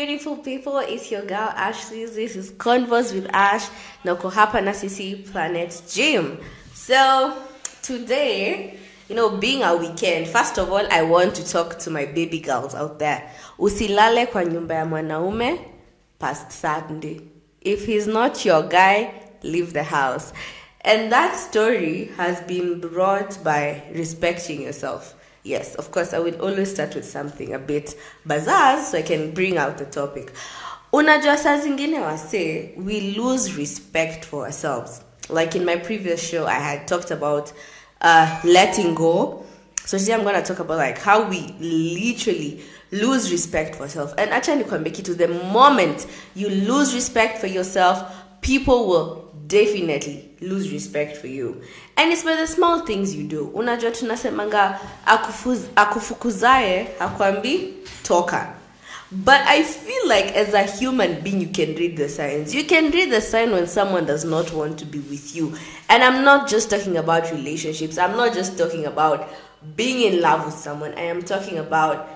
beautiful people? It's your girl Ashley. This is Convoz with Ash. Nako hapa na sisi Planet Gym. So today, being a weekend, first of all, I want to talk to my baby girls out there. Usilale kwa nyumba ya mwanaume past Sunday. If he's not your guy, leave the house. And that story has been brought by respecting yourself. Yes, of course, I will always start with something a bit bizarre so I can bring out the topic. Unajua saa zingine wase, we lose respect for ourselves. Like in my previous show, I had talked about letting go. So today I'm going to talk about like how we literally lose respect for ourselves. And actually, to the moment you lose respect for yourself, people will definitely lose respect for you. And it's by the small things you do. Unajua tunasemanga akufukuzae hakwambi toka. But I feel like as a human being, you can read the signs. You can read the sign when someone does not want to be with you. And I'm not just talking about relationships. I'm not just talking about being in love with someone. I am talking about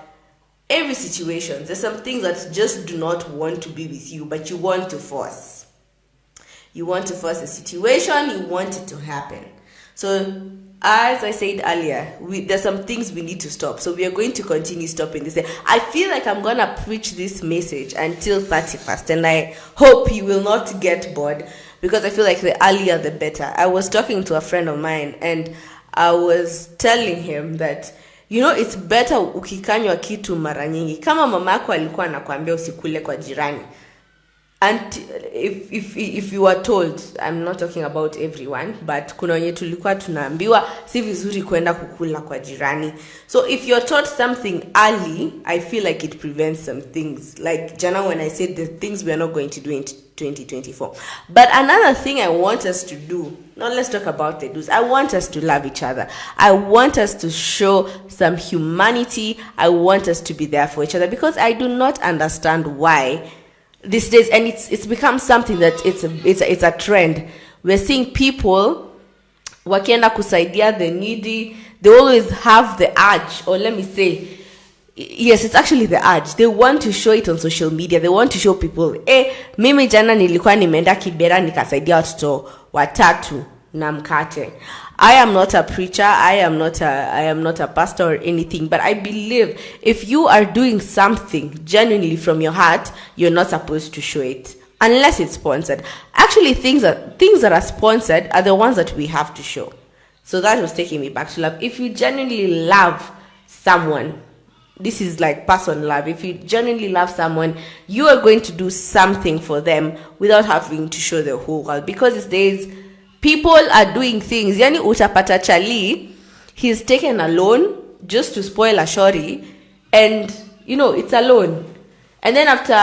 every situation. There's some things that just do not want to be with you, but you want to force. You want to force a situation, you want it to happen. So, as I said earlier, there's some things we need to stop. So, we are going to continue stopping this. I feel like I'm going to preach this message until 31st. And I hope you will not get bored. Because I feel like the earlier, the better. I was talking to a friend of mine. And I was telling him that, it's better ukikanywa kitu mara nyingi. Kama mamako alikuwa anakuambia usikule kwa jirani. And if you are told, I'm not talking about everyone, but kuna wenye tulikuwa tunaambiwa si vizuri kwenda kukula kwa jirani. So if you're taught something early, I feel like it prevents some things. Like Jana, when I said the things we are not going to do in 2024. But another thing I want us to do, now let's talk about the do's. I want us to love each other. I want us to show some humanity. I want us to be there for each other because I do not understand why these days, and it's become something that it's a trend. We're seeing people wakienda kusaidia the needy. They always have the urge, or let me say, yes, it's actually the urge. They want to show it on social media. They want to show people, mimi jana nilikuwa nimeenda Kibera nikasaidia watoto watatu na mkate. I am not a preacher. I am not a pastor or anything. But I believe if you are doing something genuinely from your heart, you're not supposed to show it unless it's sponsored. Actually, things that are sponsored are the ones that we have to show. So that was taking me back to love. If you genuinely love someone, this is like personal love. If you genuinely love someone, you are going to do something for them without having to show the whole world. Because these days, people are doing things. Yani utapata chali, he's taken a loan just to spoil a shorty, and it's a loan. And then after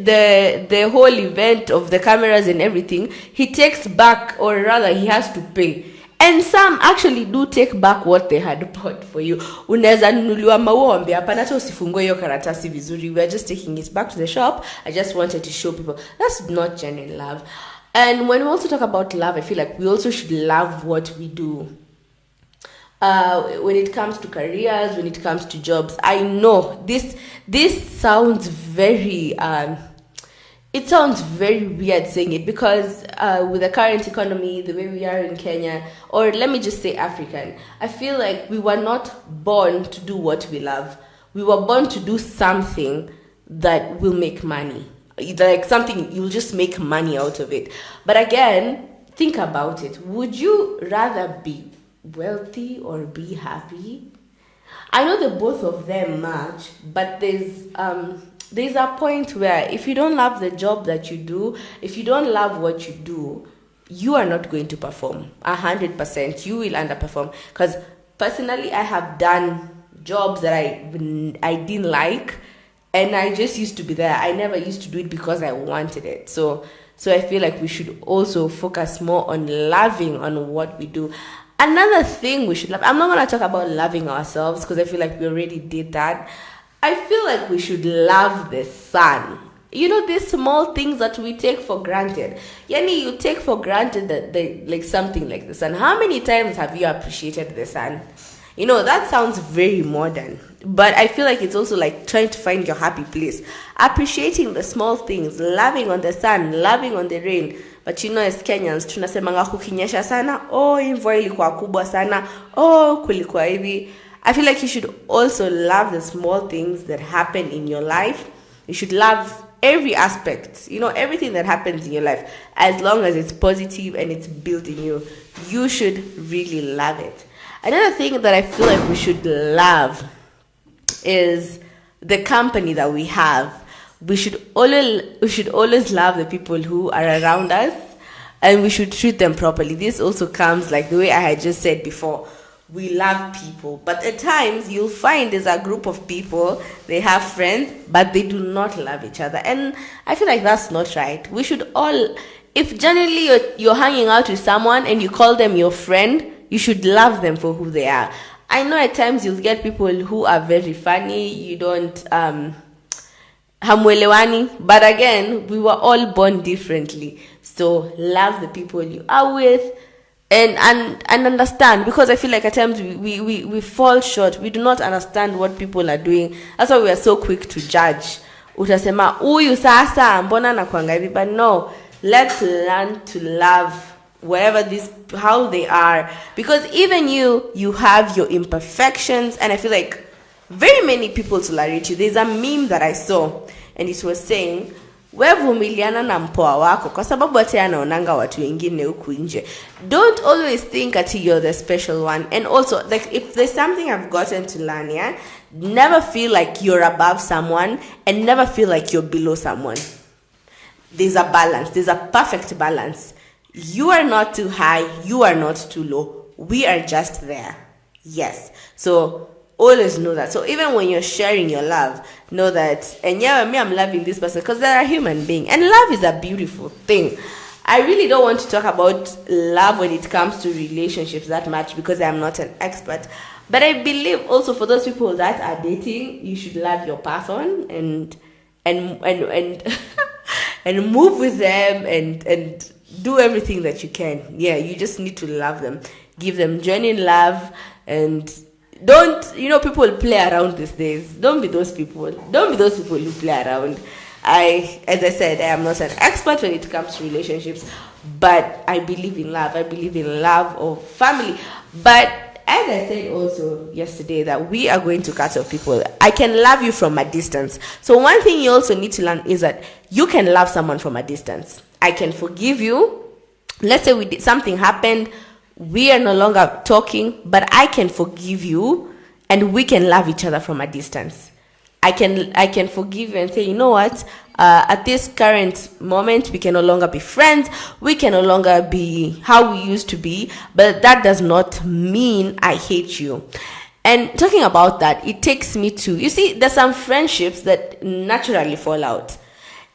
the whole event of the cameras and everything, he takes back, or rather he has to pay. And some actually do take back what they had bought for you. Unaweza nunuliwa maua ambia hapana hata usifungue hiyo karatasi vizuri. We are just taking it back to the shop. I just wanted to show people. That's not genuine love. And when we also talk about love, I feel like we also should love what we do. When it comes to careers, when it comes to jobs, I know this sounds very it sounds very weird saying it because with the current economy, the way we are in Kenya, or let me just say African, I feel like we were not born to do what we love. We were born to do something that will make money. Like something you'll just make money out of it. But again, think about it. Would you rather be wealthy or be happy? I know the both of them match, but there's a point where if you don't love the job that you do, if you don't love what you do, you are not going to perform 100%. You will underperform. Because personally, I have done jobs that I didn't like. And I just used to be there. I never used to do it because I wanted it. So I feel like we should also focus more on loving on what we do. Another thing we should love. I'm not going to talk about loving ourselves because I feel like we already did that. I feel like we should love the sun. These small things that we take for granted. Yani, you take for granted that like something like the sun. How many times have you appreciated the sun? That sounds very modern, but I feel like it's also like trying to find your happy place, appreciating the small things, loving on the sun, loving on the rain. But as Kenyans, tunasemanga kukinyesha sana, oh, mvua ilikuwa kubwa sana, oh, kulikuwa hivi. I feel like you should also love the small things that happen in your life. You should love every aspect, everything that happens in your life, as long as it's positive and it's built in you. You should really love it. Another thing that I feel like we should love is the company that we have. We should always love the people who are around us, and we should treat them properly. This also comes like the way I had just said before. We love people, but at times you'll find there's a group of people, they have friends, but they do not love each other. And I feel like that's not right. We should all, if generally you're hanging out with someone and you call them your friend, you should love them for who they are. I know at times you'll get people who are very funny, you don't, hamwelewani, but again, we were all born differently. So love the people you are with, and understand, because I feel like at times we fall short. We do not understand what people are doing. That's why we are so quick to judge. Utasema huyu sasa mbona nakuanga hivi, but no, let's learn to love how they are, because even you have your imperfections, and I feel like very many people tolerate you. There's a meme that I saw, and it was saying, we vumiliana na mpoa wako kwa sababu ati anaonanga watu wengine huku nje. Don't always think that you're the special one. And also, like, if there's something I've gotten to learn, never feel like you're above someone and never feel like you're below someone. There's a balance. There's a perfect balance. You are not too high. You are not too low. We are just there. Yes. So always know that. So even when you're sharing your love, know that, and I'm loving this person because they're a human being. And love is a beautiful thing. I really don't want to talk about love when it comes to relationships that much because I'm not an expert. But I believe also for those people that are dating, you should love your person and and move with them and do everything that you can. Yeah, you just need to love them. Give them genuine love, and don't, people play around these days. Don't be those people. Don't be those people who play around. As I said, I am not an expert when it comes to relationships, but I believe in love. I believe in love of family. But as I said also yesterday, that we are going to cut off people. I can love you from a distance. So one thing you also need to learn is that you can love someone from a distance. I can forgive you. Let's say something happened. We are no longer talking, but I can forgive you, and we can love each other from a distance. I can forgive you and say, you know what? At this current moment, we can no longer be friends. We can no longer be how we used to be, but that does not mean I hate you. And talking about that, it takes me to, you see, there's some friendships that naturally fall out.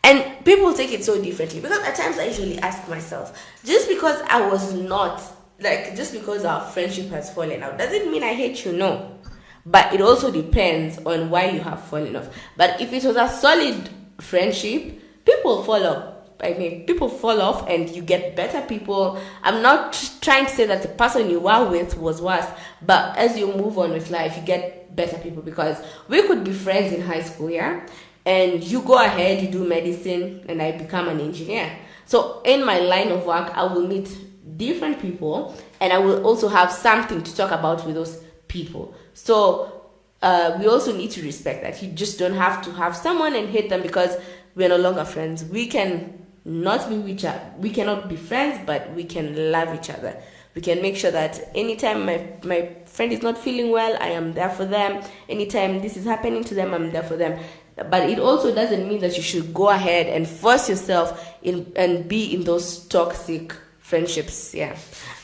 And people take it so differently, because at times I usually ask myself, just because our friendship has fallen out, does it mean I hate you? No. But it also depends on why you have fallen off. But if it was a solid friendship, people fall off. People fall off and you get better people. I'm not trying to say that the person you were with was worse, but as you move on with life, you get better people, because we could be friends in high school, and you go ahead, you do medicine, and I become an engineer. So in my line of work, I will meet different people, and I will also have something to talk about with those people. So we also need to respect that. You just don't have to have someone and hate them because we're no longer friends. We can not be we cannot be friends, but we can love each other. We can make sure that anytime my friend is not feeling well, I am there for them. Anytime this is happening to them, I'm there for them. But it also doesn't mean that you should go ahead and force yourself in and be in those toxic friendships. Yeah.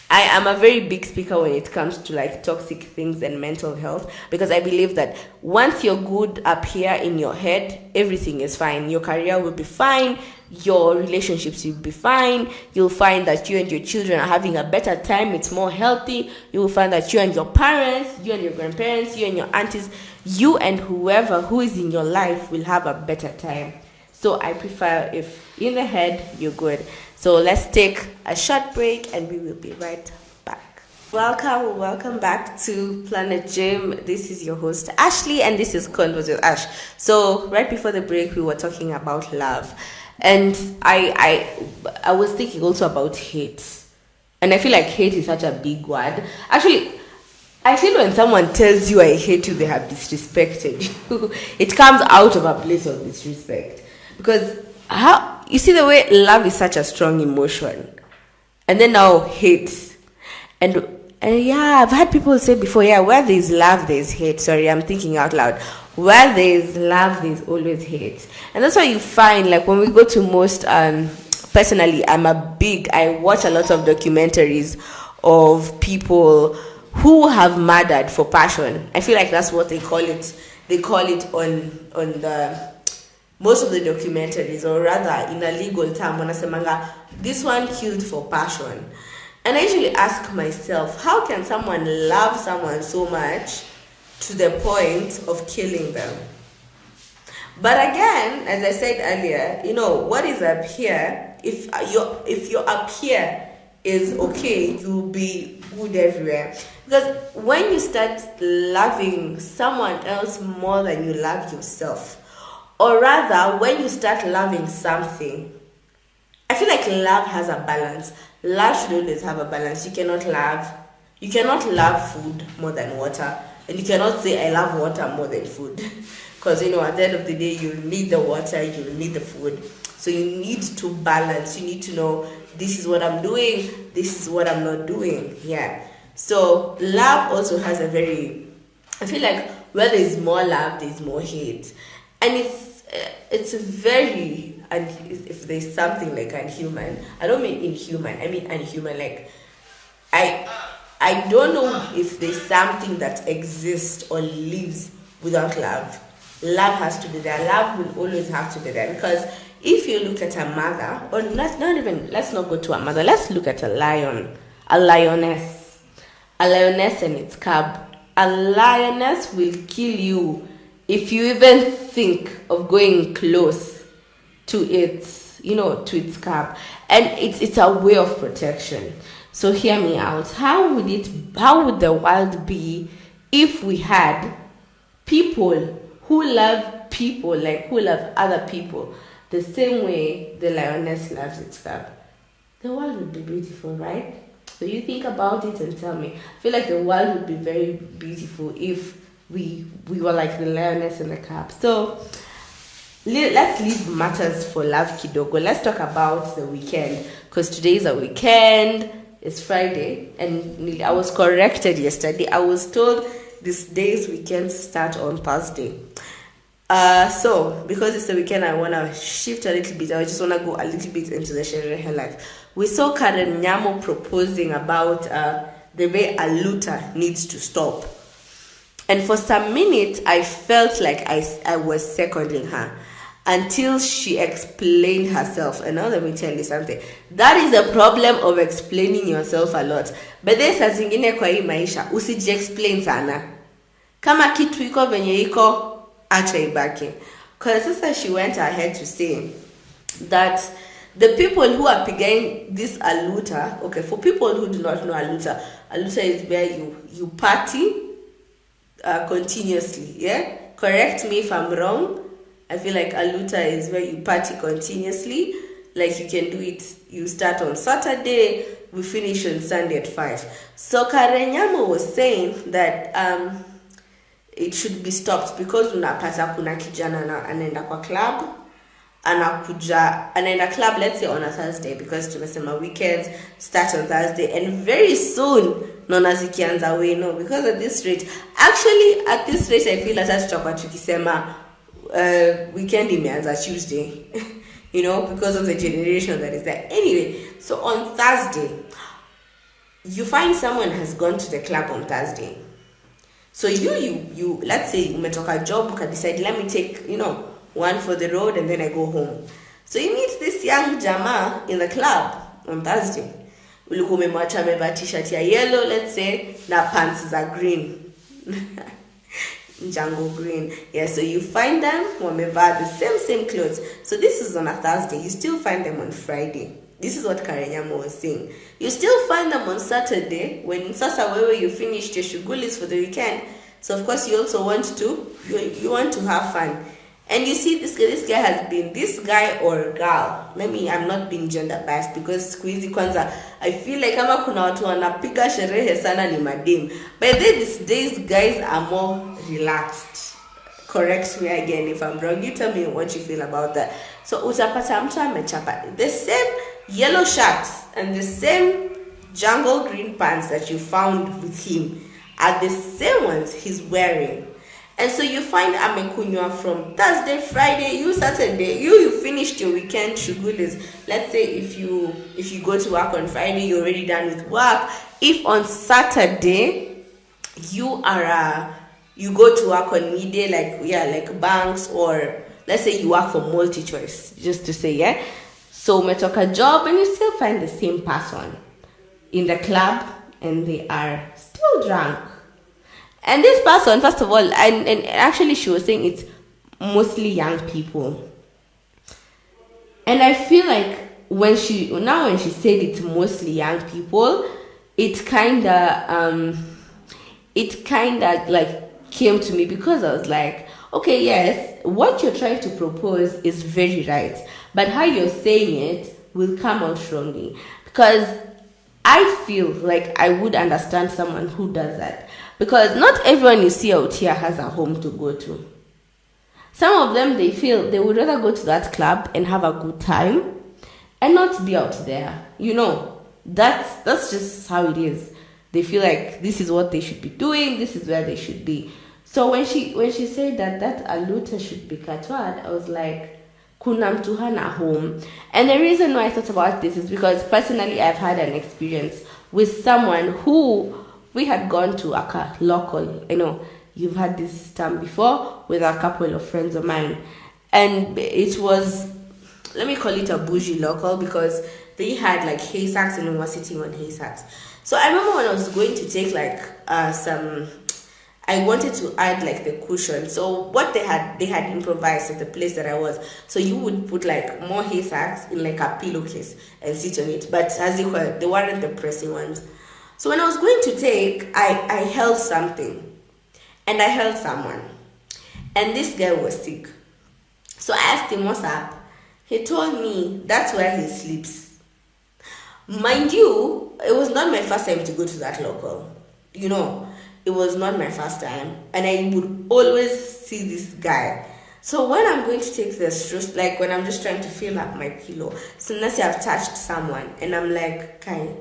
I am a very big speaker when it comes to like toxic things and mental health, because I believe that once you're good up here in your head, everything is fine. Your career will be fine. Your relationships will be fine. You'll find that you and your children are having a better time. It's more healthy. You will find that you and your parents, you and your grandparents, you and your aunties, you and whoever who is in your life will have a better time. So I prefer if in the head you're good. So let's take a short break and we will be right back. Welcome back to Planet Gym. This is your host Ashley, and this is Convoz with Ash. So right before the break, we were talking about love, and I was thinking also about hate, and I feel like hate is such a big word. Actually, I feel when someone tells you I hate you, they have disrespected you. It comes out of a place of disrespect because how you see the way love is such a strong emotion, and then now hate. And yeah, I've had people say before, yeah, where there's love, there's hate. Sorry, I'm thinking out loud. Where there's love, there's always hate. And that's why you find, like, when we go to most, personally, I watch a lot of documentaries of people who have murdered for passion. I feel like that's what they call it. They call it on the most of the documentaries, or rather in a legal term, wanasemanga, this one killed for passion. And I usually ask myself, how can someone love someone so much to the point of killing them? But again, as I said earlier, what is up here, if your up here is okay, you'll be good everywhere. Because when you start loving someone else more than you love yourself, or rather, when you start loving something, I feel like love has a balance. Love should always have a balance. You cannot love food more than water, and you cannot say I love water more than food, because at the end of the day you need the water, you need the food. So you need to balance. You need to know, this is what I'm doing, this is what I'm not doing. Yeah. So love also has I feel like where there's more love, there's more hate, and it's very, and if there's something like unhuman, I don't mean inhuman, I mean unhuman. Like, I don't know if there's something that exists or lives without love. Love has to be there. Love will always have to be there, because if you look at a mother, or let's not go to a mother, let's look at a lioness and its cub. A lioness will kill you if you even think of going close to its cub. And it's a way of protection. So hear me out. How would the world be if we had people who love people, like who love other people the same way the lioness loves its cub? The world would be beautiful, right? So you think about it and tell me. I feel like the world would be very beautiful if we were like the lioness and the cub. So let's leave matters for love kidogo. Let's talk about the weekend, because today is a weekend. It's Friday, and I was corrected yesterday. I was told this day's weekend start on Thursday. So because it's the weekend, I want to shift a little bit. I just want to go a little bit into the Sherehe life. We saw Karen Nyamo proposing about the way a looter needs to stop. And for some minutes, I felt like I was seconding her until she explained herself. And now let me tell you something. That is the problem of explaining yourself a lot. But there's a zingine kwa hii maisha, usiji explain sana. Kama kitu iko venye iko, acha ibaki. Because sister, she went ahead to say that the people who are behind this aluta, okay, for people who do not know aluta is where you party continuously, yeah? Correct me if I'm wrong. I feel like aluta is where you party continuously. Like, you can do it, you start on Saturday, we finish on Sunday at 5. So Karenyamo was saying that it should be stopped, because unapata kuna kijana anaenda kwa club, anaenda club, let's say on a Thursday, because tumesema weekends start on Thursday, and very soon nona zikianza weno, because at this rate I feel hata tutakuwa tukisema weekend imeanza Tuesday. Because of the generation that is there. Anyway, so on Thursday, you find someone has gone to the club on Thursday. So you let's say umetoka job, you can decide, let me take, one for the road and then I go home. So you meet this young jama in the club on Thursday. Ulikuwa umemwacha amevaa t-shirt ya yellow, let's say, na pants za green. Jungle green. Yeah, so you find them wamevaa the same clothes. So this is on a Thursday. You still find them on Friday. this is what Karenyama was saying. You still find them on Saturday when Sasa where you finished your shugulis for the weekend. So of course you also want to you want to have fun. And you see this guy has been, this guy or girl, I'm not being gender biased because squeezy kwanza, I feel like kama kuna watu wanapiga sherehe sana ni madem. But then these days guys are more relaxed. Correct me again if I'm wrong. You tell me what you feel about that. So utapata mtu amechapa the same yellow shirts and the same jungle green pants that you found with him are the same ones he's wearing. And so you find amekunywa from Thursday, Friday, you Saturday, you finished your weekend shugulis. Let's say if you go to work on Friday, you're already done with work. If on Saturday you go to work on midday, like banks, or let's say you work for multi-choice, just to say, yeah. So umetoka job and you still find the same person in the club and they are still drunk. And this person, first of all, and actually she was saying it's mostly young people. And I feel like when she said it's mostly young people, it kinda like came to me because I was like, okay, yes, what you're trying to propose is very right, but how you're saying it will come out wrongly. Because I feel like I would understand someone who does that. Because not everyone you see out here has a home to go to. Some of them, they feel they would rather go to that club and have a good time and not be out there. You know, that's just how it is. They feel like this is what they should be doing, this is where they should be. So when she said that aluta should be katwad, I was like, kuna mtu hana home. And the reason why I thought about this is because personally I've had an experience with someone who we had gone to a local, you've had this term before, with a couple of friends of mine. And it was, let me call it a bougie local, because they had like hay sacks and we were sitting on hay sacks. So I remember when I was going to take I wanted to add like the cushion. So what they had improvised at the place that I was. So you would put like more hay sacks in like a pillowcase and sit on it. But as you heard, they weren't the pressing ones. So when I was going to take, I held something. And I held someone. And this guy was sick. So I asked him, what's up? He told me that's where he sleeps. Mind you, it was not my first time to go to that local. It was not my first time. And I would always see this guy. So when I'm going to take the stress, like when I'm just trying to fill up my pillow, so unless I've touched someone, and I'm like, Kai,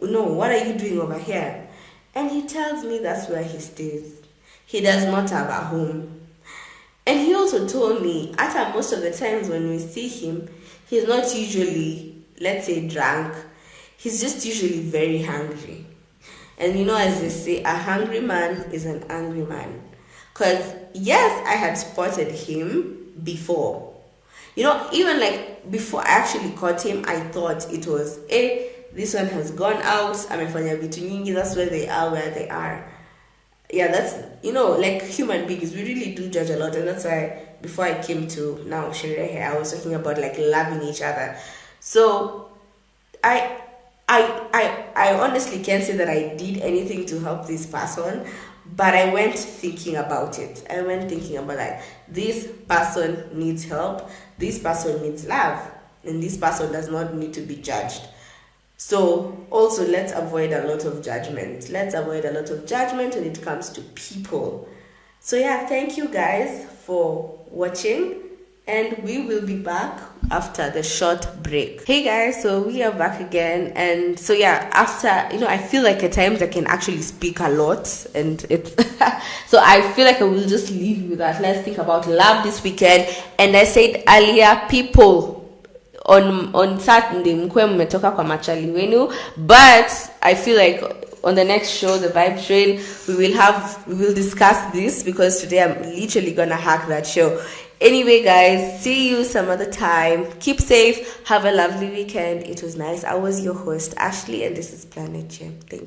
no, what are you doing over here? And he tells me that's where he stays. He does not have a home. And he also told me, at most of the times when we see him, he's not usually, let's say, drunk. He's just usually very hungry. And as they say, a hungry man is an angry man. Because, yes, I had spotted him before. Even like before I actually caught him, I thought it was, this one has gone out, amefanya vitu nyingi, that's where they are. Yeah, that's, like human beings, we really do judge a lot. And that's why before I came to now Sherehe, I was talking about like loving each other. So I honestly can't say that I did anything to help this person, but I went thinking about it. I went thinking about like, this person needs help, this person needs love, and this person does not need to be judged. So also let's avoid a lot of judgment. Let's avoid a lot of judgment when it comes to people. So yeah, thank you guys for watching, and we will be back after the short break. Hey guys, so we are back again, and so yeah, after I feel like at times I can actually speak a lot, and it's so I feel like I will just leave you with that. Let's think about love this weekend. And I said earlier, people, on Saturday mkwe mmetoka kwa machali wenu, but I feel like on the next show, the Vibe Train, we will discuss this, because today I'm literally gonna hack that show. Anyway guys, see you some other time. Keep safe, have a lovely weekend. It was nice. I was your host Ashley, and this is Planet Gem. Thank you.